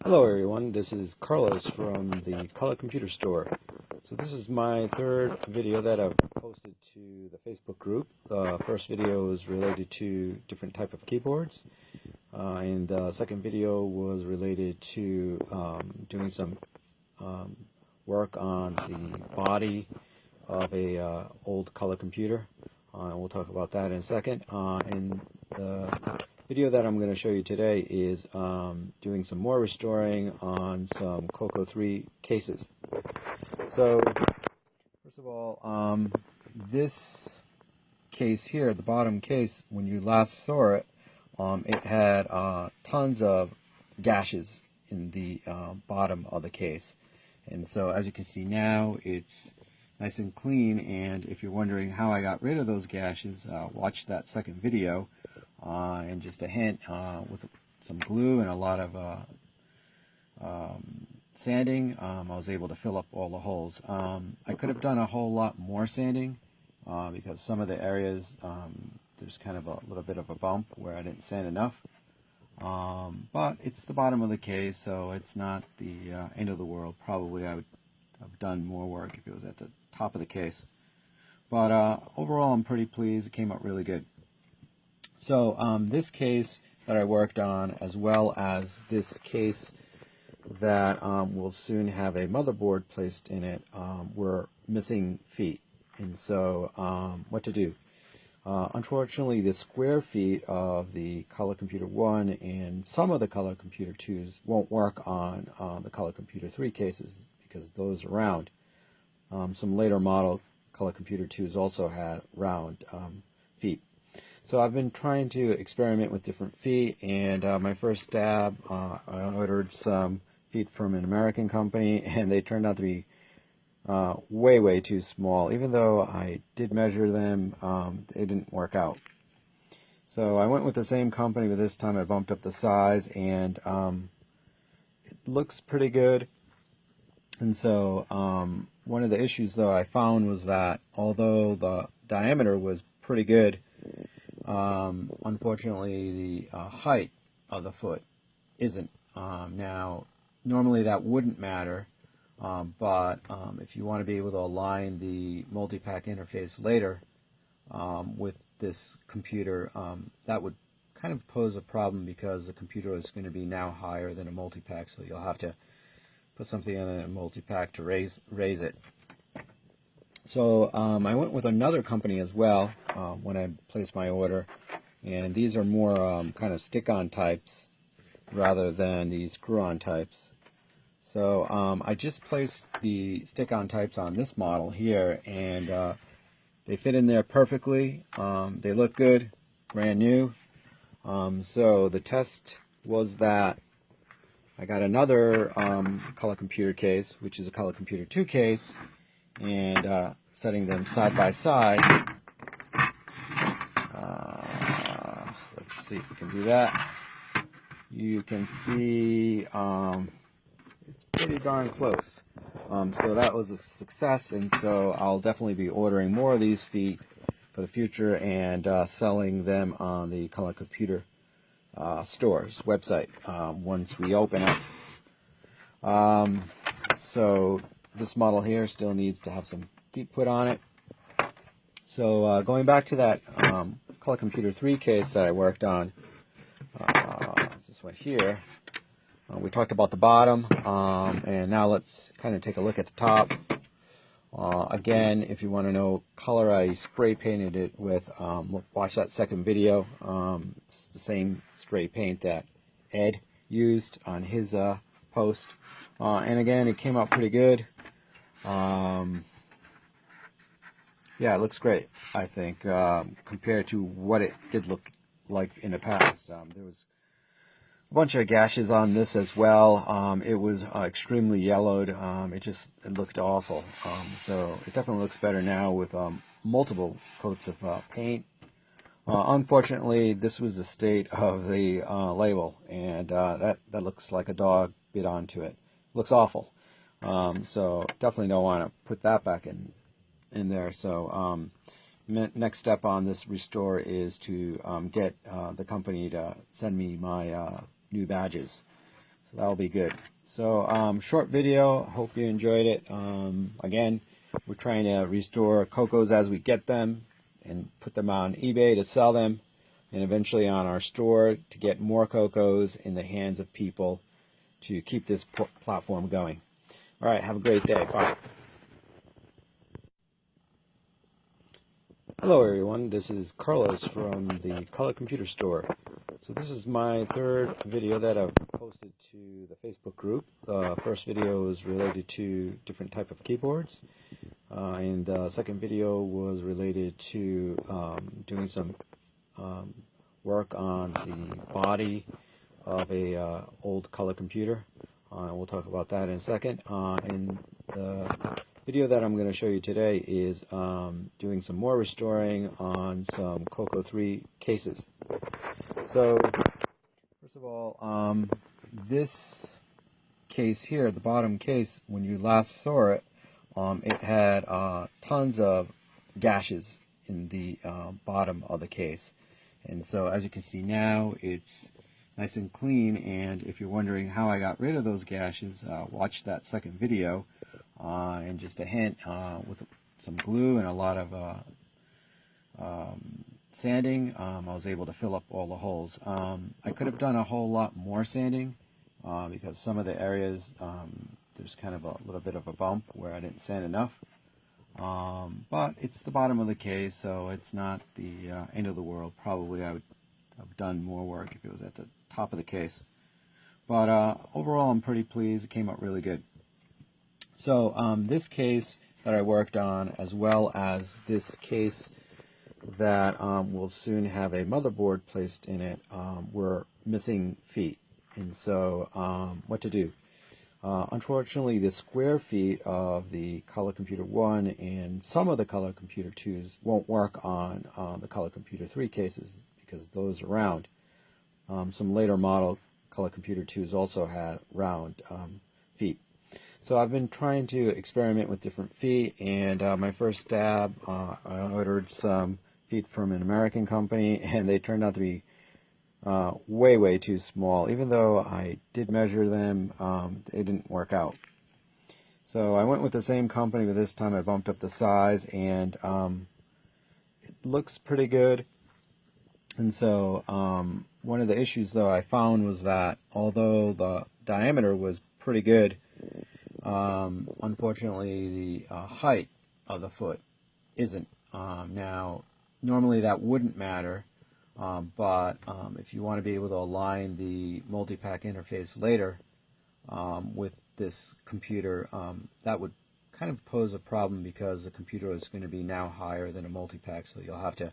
Hello everyone, this is Carlos from the Color Computer Store. So this is my third video that I've posted to the Facebook group. The first video is related to different type of keyboards, and the second video was related to doing some work on the body of a old color computer. We'll talk about that in a second. And the video that I'm going to show you today is doing some more restoring on some CoCo 3 cases. So first of all, this case here, the bottom case, when you last saw it, it had tons of gashes in the bottom of the case. And so as you can see now, it's nice and clean. And if you're wondering how I got rid of those gashes, watch that second video. And just a hint, with some glue and a lot of sanding, I was able to fill up all the holes. I could have done a whole lot more sanding because some of the areas there's kind of a little bit of a bump where I didn't sand enough. But it's the bottom of the case, so it's not the end of the world. Probably I would have done more work if it was at the top of the case. But overall, I'm pretty pleased. It came out really good. So this case that I worked on, as well as this case that will soon have a motherboard placed in it, were missing feet. And so what to do? Unfortunately, the square feet of the Color Computer 1 and some of the Color Computer 2s won't work on the Color Computer 3 cases because those are round. Some later model Color Computer 2s also had round feet. So I've been trying to experiment with different feet, and my first stab, I ordered some feet from an American company, and they turned out to be way too small. Even though I did measure them, they didn't work out. So I went with the same company, but this time I bumped up the size, and it looks pretty good. And so one of the issues though I found was that although the diameter was pretty good, unfortunately the height of the foot isn't. Now normally that wouldn't matter, but if you want to be able to align the multi-pack interface later with this computer, that would kind of pose a problem because the computer is going to be now higher than a multi-pack, so you'll have to put something in a multi-pack to raise it. So I went with another company as well when I placed my order, and these are more kind of stick-on types rather than the screw-on types. So I just placed the stick-on types on this model here, and they fit in there perfectly. They look good, brand new. So the test was that I got another Color Computer case, which is a Color Computer 2 case, and setting them side by side. Let's see if we can do that. You can see it's pretty darn close. So that was a success, and so I'll definitely be ordering more of these feet for the future and selling them on the Color Computer Store's website once we open it. So this model here still needs to have some feet put on it. So going back to that Color Computer 3 case that I worked on, this one here, we talked about the bottom, and now let's kind of take a look at the top. Again, if you want to know color I spray painted it with, watch that second video. It's the same spray paint that Ed used on his post, and again it came out pretty good. Yeah, it looks great, I think, compared to what it did look like in the past. There was a bunch of gashes on this as well. It was extremely yellowed. It looked awful. So it definitely looks better now with multiple coats of paint. Unfortunately, this was the state of the label, and that looks like a dog bit onto it. Looks awful. So definitely don't want to put that back in there. So next step on this restore is to get the company to send me my new badges. So that'll be good. So short video, hope you enjoyed it. Again, we're trying to restore CoCos as we get them and put them on eBay to sell them, and eventually on our store to get more CoCos in the hands of people to keep this platform going. All right, have a great day. Bye. Hello everyone, this is Carlos from the Color Computer Store. So this is my third video that I've posted to the Facebook group. The first video is related to different type of keyboards, and the second video was related to doing some work on the body of a old color computer. We'll talk about that in a second. And the video that I'm going to show you today is doing some more restoring on some CoCo 3 cases. So first of all, this case here, the bottom case, when you last saw it, it had tons of gashes in the bottom of the case. And so as you can see now, it's nice and clean. And if you're wondering how I got rid of those gashes, watch that second video. And just a hint, with some glue and a lot of sanding, I was able to fill up all the holes. I could have done a whole lot more sanding because some of the areas there's kind of a little bit of a bump where I didn't sand enough. But it's the bottom of the case, so it's not the end of the world. Probably I would have done more work if it was at the top of the case. But overall, I'm pretty pleased. It came out really good. So this case that I worked on, as well as this case that will soon have a motherboard placed in it, were missing feet. And so what to do? Unfortunately, the square feet of the Color Computer 1 and some of the Color Computer 2s won't work on the Color Computer 3 cases because those are round. Some later model Color Computer 2s also had round feet. So I've been trying to experiment with different feet, and my first stab, I ordered some feet from an American company, and they turned out to be way too small. Even though I did measure them, they didn't work out. So I went with the same company, but this time I bumped up the size, and it looks pretty good. And so one of the issues though I found was that although the diameter was pretty good, unfortunately the height of the foot isn't. Now normally that wouldn't matter, but if you want to be able to align the multi-pack interface later with this computer, that would kind of pose a problem because the computer is going to be now higher than a multi-pack, so you'll have to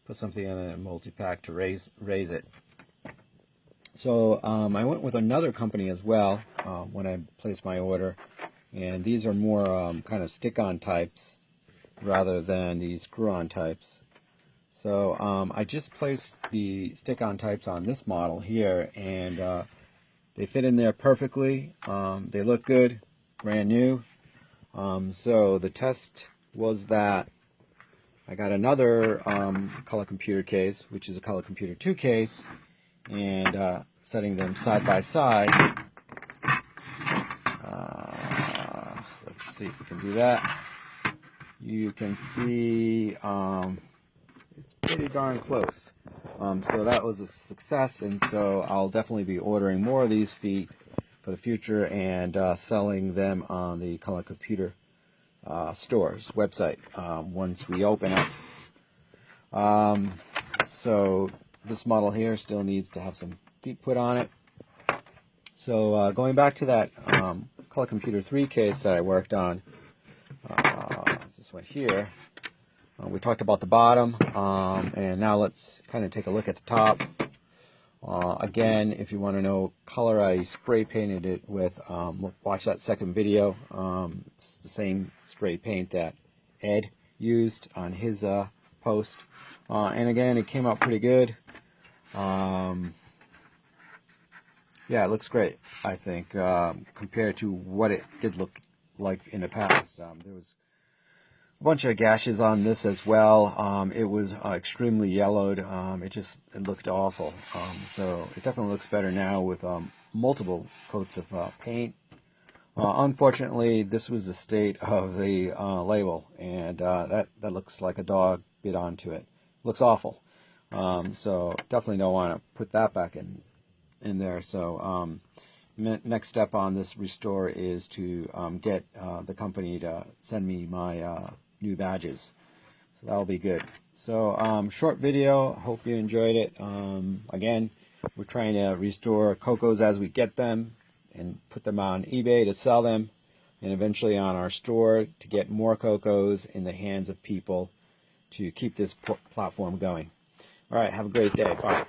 put something in a multi-pack to raise it. So I went with another company as well when I placed my order, and these are more kind of stick-on types rather than the screw-on types. So I just placed the stick-on types on this model here, and they fit in there perfectly. They look good, brand new. So the test was that I got another Color Computer case, which is a Color Computer 2 case, and setting them side by side. Let's see if we can do that. You can see it's pretty darn close. So that was a success, and so I'll definitely be ordering more of these feet for the future and selling them on the Color Computer store's website once we open it. So this model here still needs to have some feet put on it. So going back to that Color Computer 3 case that I worked on, this one here, we talked about the bottom, and now let's kind of take a look at the top. Again, if you want to know color I spray painted it with, watch that second video. It's the same spray paint that Ed used on his post, and again it came out pretty good. Yeah, it looks great, I think, compared to what it did look like in the past. There was a bunch of gashes on this as well. It was extremely yellowed. It looked awful. So it definitely looks better now with multiple coats of paint. Unfortunately, this was the state of the label, and that looks like a dog bit onto it. Looks awful. So definitely don't want to put that back in there. So next step on this restore is to get the company to send me my new badges. So that'll be good. So short video. Hope you enjoyed it. Again, we're trying to restore CoCos as we get them and put them on eBay to sell them, and eventually on our store to get more CoCos in the hands of people to keep this platform going. All right, have a great day. Bye.